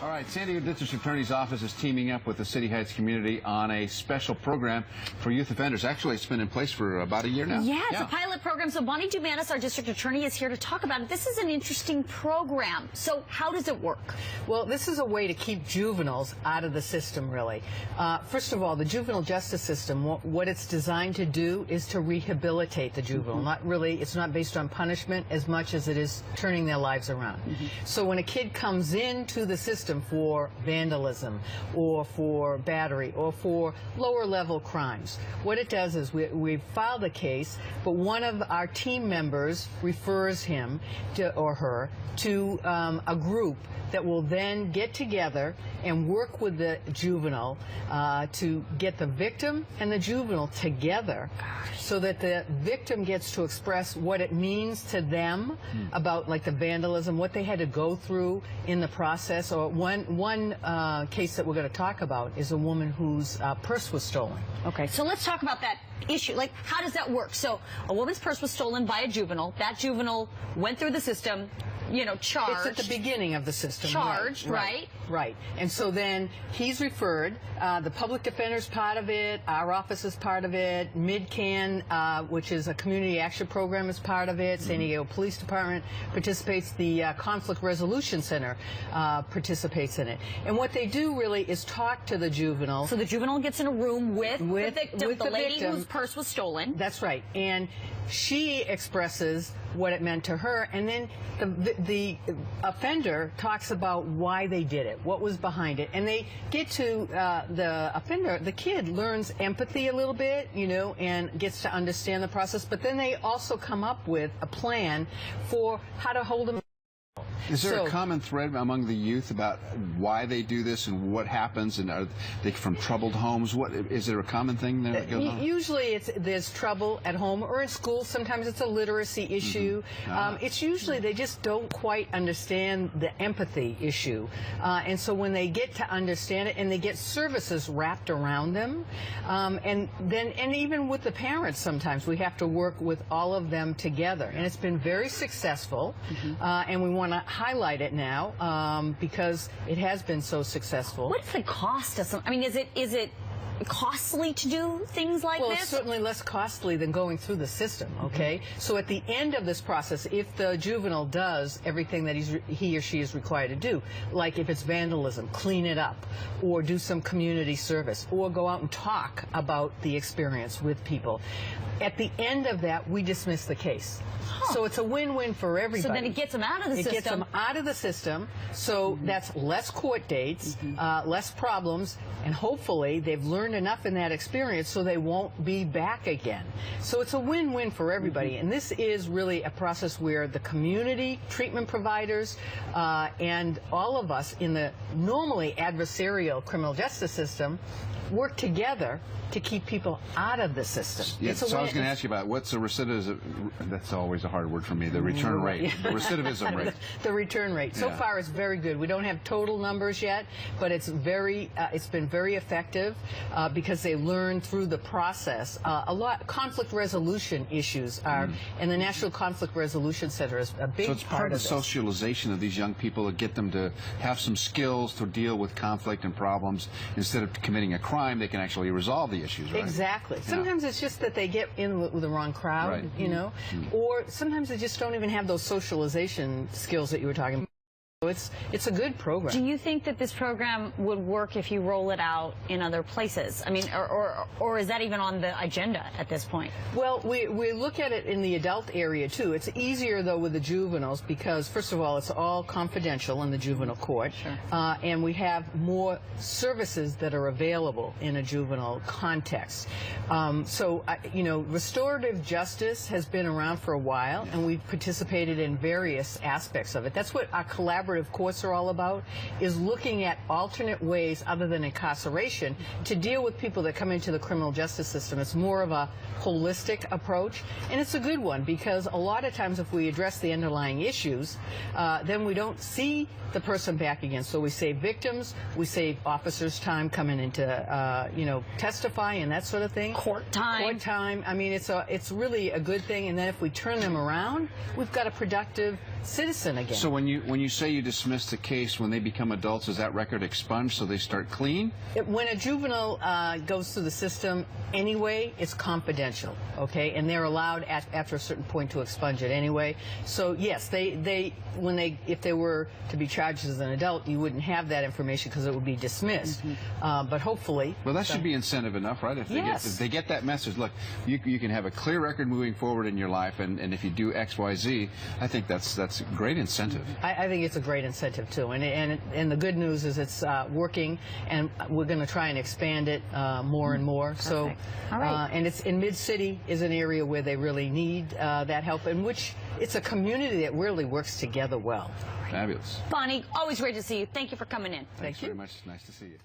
All right, San Diego District Attorney's Office is teaming up with the City Heights community on a special program for youth offenders. Actually, it's been in place for about a year now. Yeah, it's a pilot program. So Bonnie Dumanis, our district attorney, is here to talk about it. This is an interesting program. So how does it work? Well, this is a way to keep juveniles out of the system, really. First of all, the juvenile justice system, what it's designed to do is to rehabilitate the juvenile. Not really, it's not based on punishment as much as it is turning their lives around. So when a kid comes into the system for vandalism or for battery or for lower level crimes, what it does is we file the case, but one of our team members refers him or her to a group that will then get together and work with the juvenile to get the victim and the juvenile together so that the victim gets to express what it means to them about like the vandalism, what they had to go through in the process. Or one case that we're going to talk about is a woman whose purse was stolen. Okay, so let's talk about that issue. Like, how does that work? So a woman's purse was stolen by a juvenile. That juvenile went through the system, you know, charged. It's at the beginning of the system. Charged, right? Right. And so then he's referred. The public defender's part of it. Our office is part of it. MidCan, which is a community action program, is part of it. San Diego Police Department participates. The Conflict Resolution Center participates in it. And what they do really is talk to the juvenile. So the juvenile gets in a room with the victim, the lady whose purse was stolen. That's right. And she expresses what it meant to her, and then the offender talks about why they did it, what was behind it, and they get to the offender. The kid learns empathy a little bit, you know, and gets to understand the process, but then they also come up with a plan for how to hold them. Is there a common thread among the youth about why they do this and what happens? And are they from troubled homes? What is there a common thing there that goes on? Usually there's trouble at home or in school. Sometimes it's a literacy issue. It's usually they just don't quite understand the empathy issue. And so when they get to understand it and they get services wrapped around them, and even with the parents sometimes we have to work with all of them together. And it's been very successful, and we want to highlight it now because it has been so successful. What's the cost of some? I mean, is it costly to do things like this? Well, it's certainly less costly than going through the system, okay? So at the end of this process, if the juvenile does everything that he or she is required to do, like if it's vandalism, clean it up, or do some community service, or go out and talk about the experience with people, at the end of that, we dismiss the case. So it's a win-win for everybody. So then it gets them out of the system. It gets them out of the system, so that's less court dates, less problems, and hopefully they've learned enough in that experience so they won't be back again. So it's a win-win for everybody, and this is really a process where the community, treatment providers, and all of us in the normally adversarial criminal justice system work together to keep people out of the system. Yes, so I was going to ask you about what's the recidivism. That's always a hard word for me. The return rate, the recidivism rate. The return rate. So far, it's very good. We don't have total numbers yet, but it's been very effective because they learn through the process. A lot conflict resolution issues are, and the National Conflict Resolution Center is a big part of it. So it's part of the socialization of these young people to get them to have some skills to deal with conflict and problems. Instead of committing a crime, they can actually resolve the issues, right? Exactly. Sometimes it's just that they get in with the wrong crowd, you know, or sometimes they just don't even have those socialization skills that you were talking about. It's a good program. Do you think that this program would work if you roll it out in other places? I mean, or is that even on the agenda at this point? Well, we look at it in the adult area too. It's easier though with the juveniles because first of all, it's all confidential in the juvenile court, and we have more services that are available in a juvenile context. You know, restorative justice has been around for a while, and we've participated in various aspects of it. That's what our collaborative courts are all about, is looking at alternate ways other than incarceration to deal with people that come into the criminal justice system. It's more of a holistic approach, and it's a good one because a lot of times if we address the underlying issues, then we don't see the person back again. So we save victims, we save officers time coming into, you know, testify and that sort of thing. Court time. Court time. I mean, it's really a good thing, and then if we turn them around, we've got a productive citizen again. So when you say you dismiss the case, when they become adults, is that record expunged so they start clean? When a juvenile goes through the system anyway, it's confidential, okay? And they're allowed after a certain point to expunge it anyway. So yes, if they were to be charged as an adult, you wouldn't have that information because it would be dismissed. But hopefully... Well, that should be incentive enough, right? If they get that message, look, you can have a clear record moving forward in your life, and if you do X, Y, Z, I think that's a great incentive. I think it's a great incentive too, and the good news is it's working, and we're going to try and expand it more and more. Perfect. So, all right. and it's in Mid-City is an area where they really need that help, in which it's a community that really works together well. Fabulous. Bonnie, always great to see you. Thank you for coming in. Thanks very much. Nice to see you.